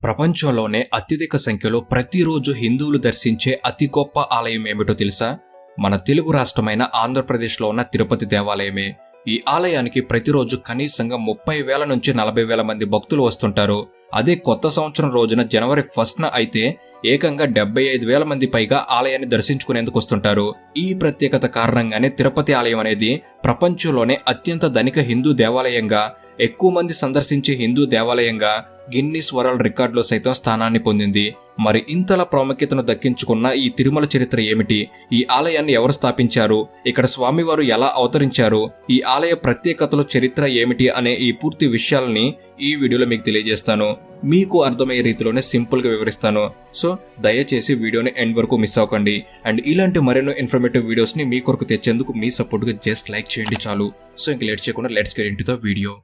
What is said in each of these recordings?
ప్రపంచంలోనే అత్యధిక సంఖ్యలో ప్రతిరోజు హిందువులు దర్శించే అతి గొప్ప ఆలయం ఏమిటో తెలుసా? మన తెలుగు రాష్ట్రమైన ఆంధ్రప్రదేశ్లో ఉన్న తిరుపతి దేవాలయమే. ఈ ఆలయానికి ప్రతిరోజు కనీసంగా 30,000 నుంచి 40,000 మంది భక్తులు వస్తుంటారు. అదే కొత్త సంవత్సరం రోజున జనవరి 1న అయితే ఏకంగా 75,000 మంది పైగా ఆలయాన్ని దర్శించుకునేందుకు వస్తుంటారు. ఈ ప్రత్యేకత కారణంగానే తిరుపతి ఆలయం అనేది ప్రపంచంలోనే అత్యంత ధనిక హిందూ దేవాలయంగా, ఎక్కువ మంది సందర్శించే హిందూ దేవాలయంగా గిన్నిస్ వరల్డ్ రికార్డులో సైతం స్థానాన్ని పొందింది. మరి ఇంతలా ప్రాముఖ్యతను దక్కించుకున్న ఈ తిరుమల చరిత్ర ఏమిటి? ఈ ఆలయాన్ని ఎవరు స్థాపించారు? ఇక్కడ స్వామివారు ఎలా అవతరించారు? ఈ ఆలయ ప్రత్యేకతలు, చరిత్ర ఏమిటి అనే ఈ పూర్తి విషయాలని ఈ వీడియోలో మీకు తెలియజేస్తాను. మీకు అర్థమయ్యే రీతిలోనే సింపుల్ గా వివరిస్తాను. సో దయచేసి వీడియోని ఎండ్ వరకు మిస్ అవ్వకండి. అండ్ ఇలాంటి మరెన్నో ఇన్ఫర్మేటివ్ వీడియోస్ ని మీ కొరకు తెచ్చేందుకు మీ సపోర్ట్ గా జస్ట్ లైక్ చేయండి చాలు. సో ఇంక లేట్ చేయకుండా let's get into the video.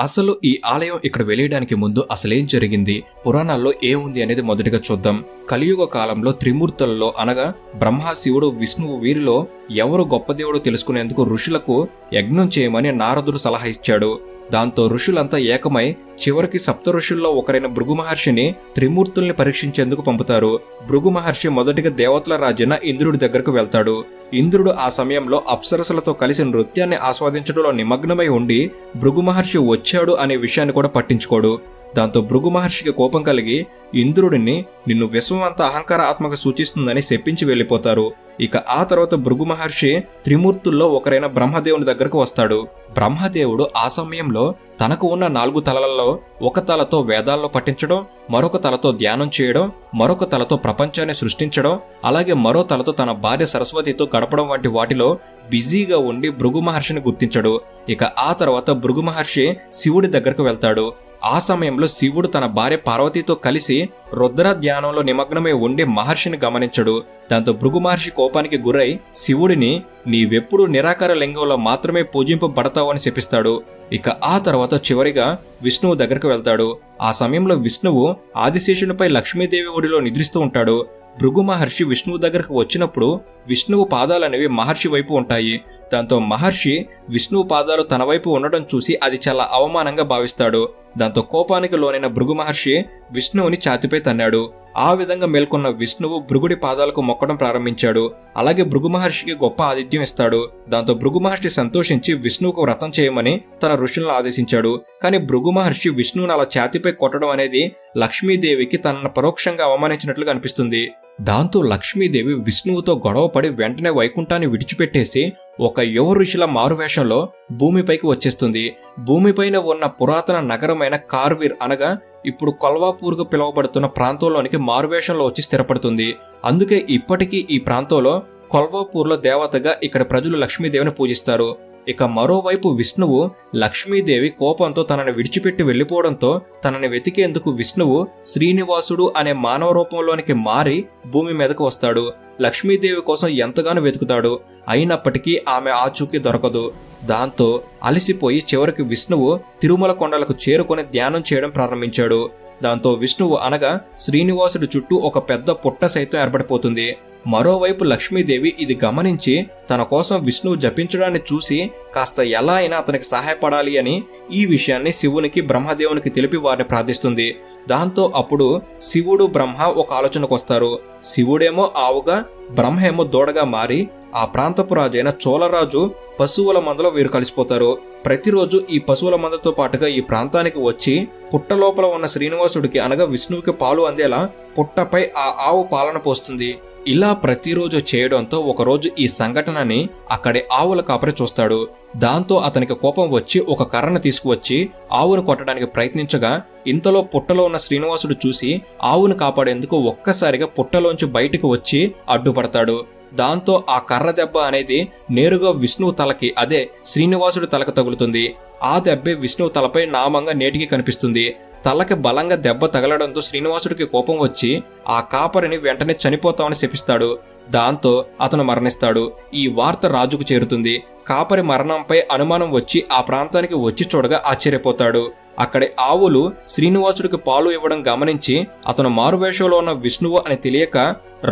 అసలు ఈ ఆలయం ఇక్కడ వెలియడానికి ముందు అసలేం జరిగింది, పురాణాల్లో ఏముంది అనేది మొదటిగా చూద్దాం. కలియుగ కాలంలో త్రిమూర్తులలో అనగా బ్రహ్మ, శివుడు, విష్ణువు వీరిలో ఎవరు గొప్ప దేవుడో తెలుసుకునేందుకు ఋషులకు యజ్ఞం చేయమని నారదుడు సలహా ఇచ్చాడు. దాంతో ఋషులంతా ఏకమై చివరికి సప్త ఋషుల్లో ఒకరైన భృగు మహర్షిని త్రిమూర్తుల్ని పరీక్షించేందుకు పంపుతారు. భృగు మహర్షి మొదటిగా దేవతల రాజైన ఇంద్రుడి దగ్గరకు వెళ్తాడు. ఇంద్రుడు ఆ సమయంలో అప్సరసలతో కలిసి నృత్యాన్ని ఆస్వాదించడంలో నిమగ్నమై ఉండి భృగు మహర్షి వచ్చాడు అనే విషయాన్ని కూడా పట్టించుకోడు. దాంతో భృగు మహర్షికి కోపం కలిగి ఇంద్రుడిని నిన్ను విశ్వం అంతా అహంకార ఆత్మగా సూచిస్తుందని శపించి వెళ్లిపోతారు. ఇక ఆ తర్వాత భృగు మహర్షి త్రిమూర్తుల్లో ఒకరైన బ్రహ్మదేవుని దగ్గరకు వస్తాడు. బ్రహ్మదేవుడు ఆ సమయంలో తనకు ఉన్న 4 తలలలో ఒక తలతో వేదాల్లో పఠించడం, మరొక తలతో ధ్యానం చేయడం, మరొక తలతో ప్రపంచాన్ని సృష్టించడం, అలాగే మరో తలతో తన భార్య సరస్వతితో గడపడం వంటి వాటిలో బిజీగా ఉండి భృగు మహర్షిని గుర్తించడు. ఇక ఆ తర్వాత భృగు మహర్షి శివుడి దగ్గరకు వెళ్తాడు. ఆ సమయంలో శివుడు తన భార్య పార్వతితో కలిసి రుద్ర ధ్యానంలో నిమగ్నమై ఉండి మహర్షిని గమనించడు. దాంతో భృగు మహర్షి కోపానికి గురై శివుడిని నీవెప్పుడు నిరాకార లింగంలో మాత్రమే పూజింపబడతావు అని శపిస్తాడు. ఇక ఆ తర్వాత చివరిగా విష్ణువు దగ్గరకు వెళ్తాడు. ఆ సమయంలో విష్ణువు ఆదిశేషునిపై లక్ష్మీదేవి ఒడిలో నిద్రిస్తూ ఉంటాడు. భృగు మహర్షి విష్ణువు దగ్గరకు వచ్చినప్పుడు విష్ణువు పాదాలనేవి మహర్షి వైపు ఉంటాయి. దాంతో మహర్షి విష్ణువు పాదాలు తన వైపు ఉండడం చూసి అది చాలా అవమానంగా భావిస్తాడు. దాంతో కోపానికి లోనైన భృగు మహర్షి విష్ణువుని ఛాతిపై తన్నాడు. ఆ విధంగా మేల్కొన్న విష్ణువు భృగుడి పాదాలకు మొక్కడం ప్రారంభించాడు. అలాగే భృగు మహర్షికి గొప్ప ఆతిథ్యం ఇస్తాడు. దాంతో భృగు మహర్షి సంతోషించి విష్ణువుకు వ్రతం చేయమని తన ఋషులను ఆదేశించాడు. కానీ భృగు మహర్షి విష్ణువుని అలా ఛాతిపై కొట్టడం అనేది లక్ష్మీదేవికి తనను పరోక్షంగా అవమానించినట్లుగా అనిపిస్తుంది. దాంతో లక్ష్మీదేవి విష్ణువుతో గొడవపడి వెంటనే వైకుంఠాన్ని విడిచిపెట్టేసి ఒక యువ ఋషిల మారువేషంలో భూమిపైకి వచ్చేస్తుంది. భూమిపైన ఉన్న పురాతన నగరమైన కార్వీర్ అనగా ఇప్పుడు కొల్వాపూర్గా పిలువబడుతున్న ప్రాంతంలోనికి మారువేషంలో వచ్చి స్థిరపడుతుంది. అందుకే ఇప్పటికీ ఈ ప్రాంతంలో కొల్వాపూర్లో దేవతగా ఇక్కడ ప్రజలు లక్ష్మీదేవిని పూజిస్తారు. ఇక మరోవైపు విష్ణువు లక్ష్మీదేవి కోపంతో తనని విడిచిపెట్టి వెళ్లిపోవడంతో తనని వెతికేందుకు విష్ణువు శ్రీనివాసుడు అనే మానవ రూపంలోనికి మారి భూమి మీదకు వస్తాడు. లక్ష్మీదేవి కోసం ఎంతగానో వెతుకుతాడు. అయినప్పటికీ ఆమె ఆచూకీ దొరకదు. దాంతో అలసిపోయి చివరికి విష్ణువు తిరుమల కొండలకు చేరుకొని ధ్యానం చేయడం ప్రారంభించాడు. దాంతో విష్ణువు అనగా శ్రీనివాసుడి చుట్టూ ఒక పెద్ద పుట్ట సైతం ఏర్పడిపోతుంది. మరోవైపు లక్ష్మీదేవి ఇది గమనించి తన కోసం విష్ణువు జపించడాన్ని చూసి కాస్త ఎలా అయినా అతనికి సహాయపడాలి అని ఈ విషయాన్ని శివునికి, బ్రహ్మదేవునికి తెలిపి వారిని ప్రార్థిస్తుంది. దాంతో అప్పుడు శివుడు, బ్రహ్మ ఒక ఆలోచనకు వస్తారు. శివుడేమో ఆవుగా, బ్రహ్మేమో దూడగా మారి ఆ ప్రాంతపు రాజైన చోళరాజు పశువుల మందలో వీరు కలిసిపోతారు. ప్రతిరోజు ఈ పశువుల మందతో పాటుగా ఈ ప్రాంతానికి వచ్చి పుట్ట లోపల ఉన్న శ్రీనివాసుడికి అనగా విష్ణువుకి పాలు అందేలా పుట్టపై ఆ ఆవు పాలన పోస్తుంది. ఇలా ప్రతిరోజు చేయడంతో ఒకరోజు ఈ సంఘటనని అక్కడి ఆవుల కాపరి చూస్తాడు. దాంతో అతనికి కోపం వచ్చి ఒక కర్రను తీసుకువచ్చి ఆవును కొట్టడానికి ప్రయత్నించగా ఇంతలో పుట్టలో ఉన్న శ్రీనివాసుడు చూసి ఆవును కాపాడేందుకు ఒక్కసారిగా పుట్టలోంచి బయటకు వచ్చి అడ్డుపడతాడు. దాంతో ఆ కర్ర దెబ్బ అనేది నేరుగా విష్ణువు తలకి, అదే శ్రీనివాసుడి తలకు తగులుతుంది. ఆ దెబ్బే విష్ణువు తలపై నామంగా నేటికి కనిపిస్తుంది. తలకి బలంగా దెబ్బ తగలడంతో శ్రీనివాసుడికి కోపం వచ్చి ఆ కాపరిని వెంటనే చనిపోతామని శపిస్తాడు. దాంతో అతను మరణిస్తాడు. ఈ వార్త రాజుకు చేరుతుంది. కాపరి మరణంపై అనుమానం వచ్చి ఆ ప్రాంతానికి వచ్చి చూడగా ఆశ్చర్యపోతాడు. అక్కడి ఆవులు శ్రీనివాసుడికి పాలు ఇవ్వడం గమనించి అతను మారువేషంలో ఉన్న విష్ణువు అని తెలియక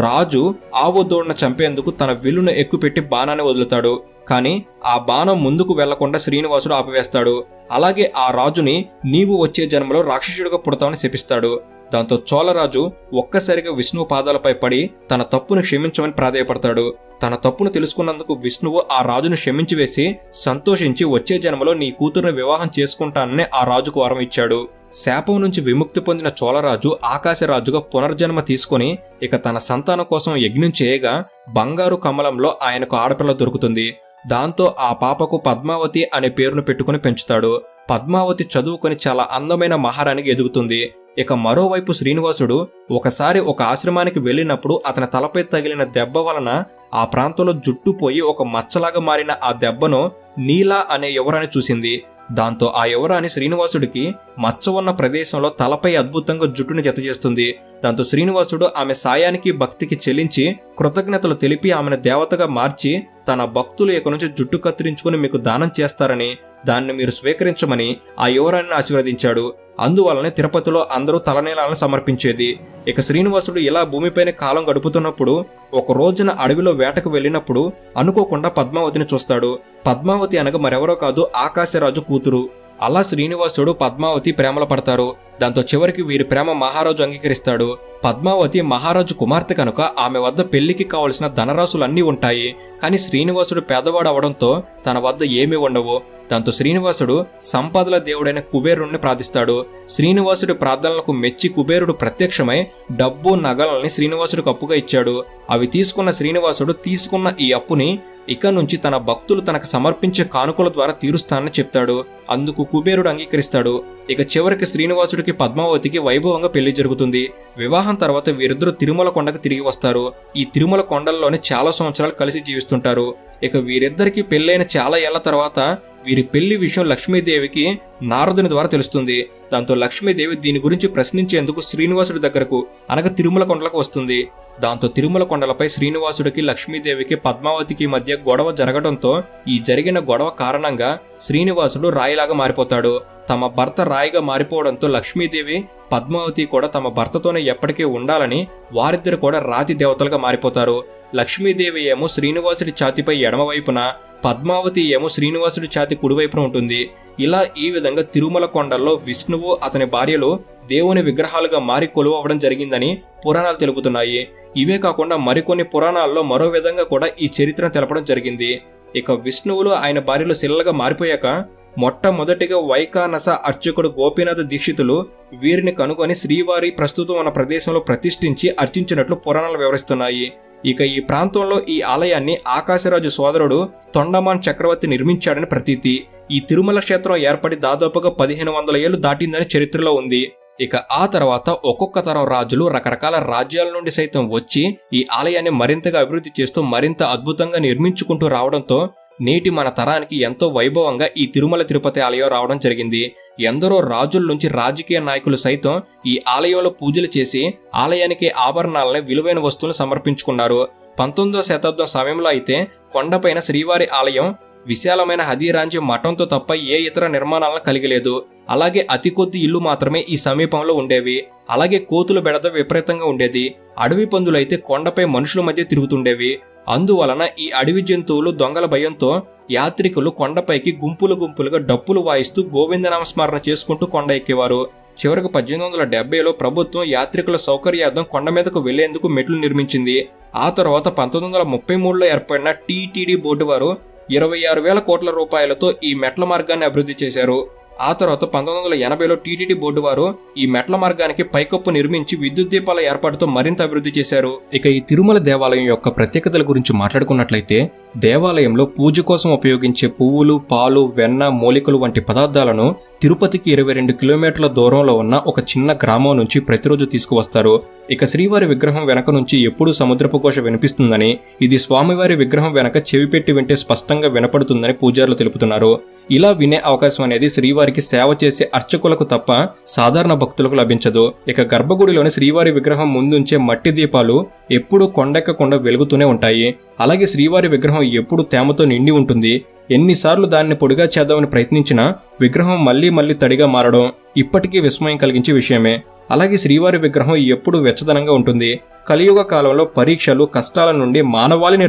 రాజు ఆవు దూడను చంపేందుకు తన విల్లును ఎక్కుపెట్టి బాణాన్ని వదులుతాడు. కాని ఆ బాణం ముందుకు వెళ్లకుండా శ్రీనివాసుడు ఆపివేస్తాడు. అలాగే ఆ రాజుని నీవు వచ్చే జన్మలో రాక్షసుడిగా పుడతావని శపిస్తాడు. దాంతో చోళరాజు ఒక్కసారిగా విష్ణువు పాదాలపై పడి తన తప్పును క్షమించమని ప్రాధేయపడతాడు. తన తప్పును తెలుసుకున్నందుకు విష్ణువు ఆ రాజును క్షమించివేసి సంతోషించి వచ్చే జన్మలో నీ కూతురుని వివాహం చేసుకుంటానని ఆ రాజుకు వరం ఇచ్చాడు. శాపం నుంచి విముక్తి పొందిన చోళరాజు ఆకాశరాజుగా పునర్జన్మ తీసుకుని ఇక తన సంతానం కోసం యజ్ఞం చేయగా బంగారు కమలంలో ఆయనకు ఆడపిల్ల దొరుకుతుంది. దాంతో ఆ పాపకు పద్మావతి అనే పేరును పెట్టుకుని పెంచుతాడు. పద్మావతి చదువుకొని చాలా అందమైన మహారాణికి ఎదుగుతుంది. ఇక మరోవైపు శ్రీనివాసుడు ఒకసారి ఒక ఆశ్రమానికి వెళ్ళినప్పుడు అతని తలపై తగిలిన దెబ్బ వలన ఆ ప్రాంతంలో జుట్టు పోయి ఒక మచ్చలాగా మారిన ఆ దెబ్బను నీలా అనే యువరాణి చూసింది. దాంతో ఆ యువరాణి శ్రీనివాసుడికి మచ్చ ఉన్న ప్రదేశంలో తలపై అద్భుతంగా జుట్టుని జతచేస్తుంది. దాంతో శ్రీనివాసుడు ఆమె సాయానికి భక్తికి చెల్లించి కృతజ్ఞతలు తెలిపి ఆమెను దేవతగా మార్చి తన భక్తులు ఇక నుంచి జుట్టు కత్తిరించుకుని మీకు దానం చేస్తారని, దాన్ని మీరు స్వీకరించమని ఆ యువరాణిని ఆశీర్వదించాడు. అందువలనే తిరుపతిలో అందరూ తలనీలాలను సమర్పించేది. ఇక శ్రీనివాసుడు ఇలా భూమిపైన కాలం గడుపుతున్నప్పుడు ఒక రోజున అడవిలో వేటకు వెళ్ళినప్పుడు అనుకోకుండా పద్మావతిని చూస్తాడు. పద్మావతి అనగా మరెవరో కాదు, ఆకాశరాజు కూతురు. అలా శ్రీనివాసుడు పద్మావతి ప్రేమలో పడతారు. దాంతో చివరికి వీరి ప్రేమ మహారాజు అంగీకరిస్తాడు. పద్మావతి మహారాజు కుమార్తె కనుక ఆమె వద్ద పెళ్లికి కావలసిన ధనరాశులన్నీ ఉంటాయి. కానీ శ్రీనివాసుడు పేదవాడు అవడంతో తన వద్ద ఏమీ ఉండవు. దాంతో శ్రీనివాసుడు సంపదల దేవుడైన కుబేరుణ్ణి ప్రార్థిస్తాడు. శ్రీనివాసుడి ప్రార్థనలకు మెచ్చి కుబేరుడు ప్రత్యక్షమై డబ్బు నగలని శ్రీనివాసుడికి అప్పుగా ఇచ్చాడు. అవి తీసుకున్న శ్రీనివాసుడు తీసుకున్న ఈ అప్పుని ఇక నుంచి తన భక్తులు తనకు సమర్పించే కానుకల ద్వారా తీరుస్తానని చెప్తాడు. అందుకు కుబేరుడు అంగీకరిస్తాడు. ఇక చివరికి శ్రీనివాసుడికి పద్మావతికి వైభవంగా పెళ్లి జరుగుతుంది. వివాహం తర్వాత వీరిద్దరూ తిరుమల కొండకు తిరిగి వస్తారు. ఈ తిరుమల కొండల్లోనే చాలా సంవత్సరాలు కలిసి జీవిస్తుంటారు. ఇక వీరిద్దరికి పెళ్లైన చాలా ఏళ్ల తర్వాత వీరి పెళ్లి విషయం లక్ష్మీదేవికి నారదుని ద్వారా తెలుస్తుంది. దాంతో లక్ష్మీదేవి దీని గురించి ప్రశ్నించేందుకు శ్రీనివాసుడి దగ్గరకు అనగా తిరుమల కొండలకు వస్తుంది. దాంతో తిరుమల కొండలపై శ్రీనివాసుడికి లక్ష్మీదేవికి పద్మావతికి మధ్య గొడవ జరగడంతో ఈ జరిగిన గొడవ కారణంగా శ్రీనివాసుడు రాయిలాగా మారిపోతాడు. తమ భర్త రాయిగా మారిపోవడంతో లక్ష్మీదేవి పద్మావతి కూడా తమ భర్తతోనే ఎప్పటికీ ఉండాలని వారిద్దరు కూడా రాతి దేవతలుగా మారిపోతారు. లక్ష్మీదేవి ఏమో శ్రీనివాసుడి ఛాతిపై ఎడమవైపున, పద్మావతి ఏమో శ్రీనివాసుడి ఛాతి కుడివైపున ఉంటుంది. ఇలా ఈ విధంగా తిరుమల కొండల్లో విష్ణువు అతని భార్యలు దేవుని విగ్రహాలుగా మారి కొలువవడం జరిగిందని పురాణాలు తెలుపుతున్నాయి. ఇవే కాకుండా మరికొన్ని పురాణాల్లో మరో విధంగా కూడా ఈ చరిత్రను తెలపడం జరిగింది. ఇక విష్ణువులు ఆయన భార్యలు శిలలుగా మారిపోయాక మొట్టమొదటిగా వైకానస అర్చకుడు గోపీనాథ దీక్షితులు వీరిని కనుగొని శ్రీవారి ప్రస్తుతం ఉన్న ప్రదేశంలో ప్రతిష్ఠించి అర్చించినట్లు పురాణాలు వివరిస్తున్నాయి. ఇక ఈ ప్రాంతంలో ఈ ఆలయాన్ని ఆకాశరాజు సోదరుడు తొండమాన్ చక్రవర్తి నిర్మించాడని ప్రతీతి. ఈ తిరుమల క్షేత్రం ఏర్పడి దాదాపుగా 1500 ఏళ్లు దాటిందని చరిత్రలో ఉంది. ఇక ఆ తర్వాత ఒక్కొక్క తరం రాజులు రకరకాల రాజ్యాల నుండి సైతం వచ్చి ఈ ఆలయాన్ని మరింతగా అభివృద్ధి చేస్తూ మరింత అద్భుతంగా నిర్మించుకుంటూ రావడంతో నేటి మన తరానికి ఎంతో వైభవంగా ఈ తిరుమల తిరుపతి ఆలయం రావడం జరిగింది. ఎందరో రాజుల నుంచి రాజకీయ నాయకులు సైతం ఈ ఆలయంలో పూజలు చేసి ఆలయానికి ఆభరణాలని విలువైన వస్తువులను సమర్పించుకున్నారు. 19వ శతాబ్దం సమయంలో అయితే కొండపైన శ్రీవారి ఆలయం విశాలమైన హదీరాంజి మఠంతో తప్ప ఏ ఇతర నిర్మాణాలను కలిగలేదు. అలాగే అతి కొద్ది ఇల్లు మాత్రమే ఈ సమీపంలో ఉండేవి. అలాగే కోతుల బెడద విపరీతంగా ఉండేది. అడవి పందులైతే కొండపై మనుషుల మధ్య తిరుగుతుండేవి. అందువలన ఈ అడవి జంతువులు దొంగల భయంతో యాత్రికులు కొండపైకి గుంపులు గుంపులుగా డప్పులు వాయిస్తూ గోవిందనామస్మరణ చేసుకుంటూ కొండ ఎక్కేవారు. చివరకు 1870లో ప్రభుత్వం యాత్రికుల సౌకర్యార్థం కొండ మీదకు వెళ్లేందుకు మెట్లు నిర్మించింది. ఆ తర్వాత 1933లో ఏర్పడిన టీటీడీ బోర్డు వారు 26,000 కోట్ల రూపాయలతో ఈ మెట్ల మార్గాన్ని అభివృద్ధి చేశారు. ఆ తర్వాత 1980లో టీటీడీ బోర్డు వారు ఈ మెట్ల మార్గానికి పైకప్పు నిర్మించి విద్యుత్ దీపాల ఏర్పాటుతో మరింత అభివృద్ధి చేశారు. ఇక ఈ తిరుమల దేవాలయం యొక్క ప్రత్యేకతల గురించి మాట్లాడుకున్నట్లయితే దేవాలయంలో పూజ కోసం ఉపయోగించే పువ్వులు, పాలు, వెన్న, మూలికలు వంటి పదార్థాలను తిరుపతికి 22 కిలోమీటర్ల దూరంలో ఉన్న ఒక చిన్న గ్రామం నుంచి ప్రతిరోజు తీసుకువస్తారు. ఇక శ్రీవారి విగ్రహం వెనక నుంచి ఎప్పుడూ సముద్రపు ఘోష వినిపిస్తుందని, ఇది స్వామివారి విగ్రహం వెనక చెవి పెట్టి వింటే స్పష్టంగా వినపడుతుందని పూజారులు తెలుపుతున్నారు. ఇలా వినే అవకాశం అనేది శ్రీవారికి సేవ చేసే అర్చకులకు తప్ప సాధారణ భక్తులకు లభించదు. ఇక గర్భగుడిలోని శ్రీవారి విగ్రహం ముందుంచే మట్టి దీపాలు ఎప్పుడూ కొండెక్కకుండా వెలుగుతూనే ఉంటాయి. అలాగే శ్రీవారి విగ్రహం ఎప్పుడు తేమతో నిండి ఉంటుంది. ఎన్నిసార్లు దాన్ని పొడిగా చేద్దామని ప్రయత్నించినా విగ్రహం మళ్లీ మళ్లీ తడిగా మారడం ఇప్పటికీ విస్మయం కలిగించే విషయమే. అలాగే శ్రీవారి విగ్రహం ఎప్పుడూ వెచ్చదనంగా ఉంటుంది. కలియుగ కాలంలో పరీక్షలు, కష్టాల నుండి మానవాళిని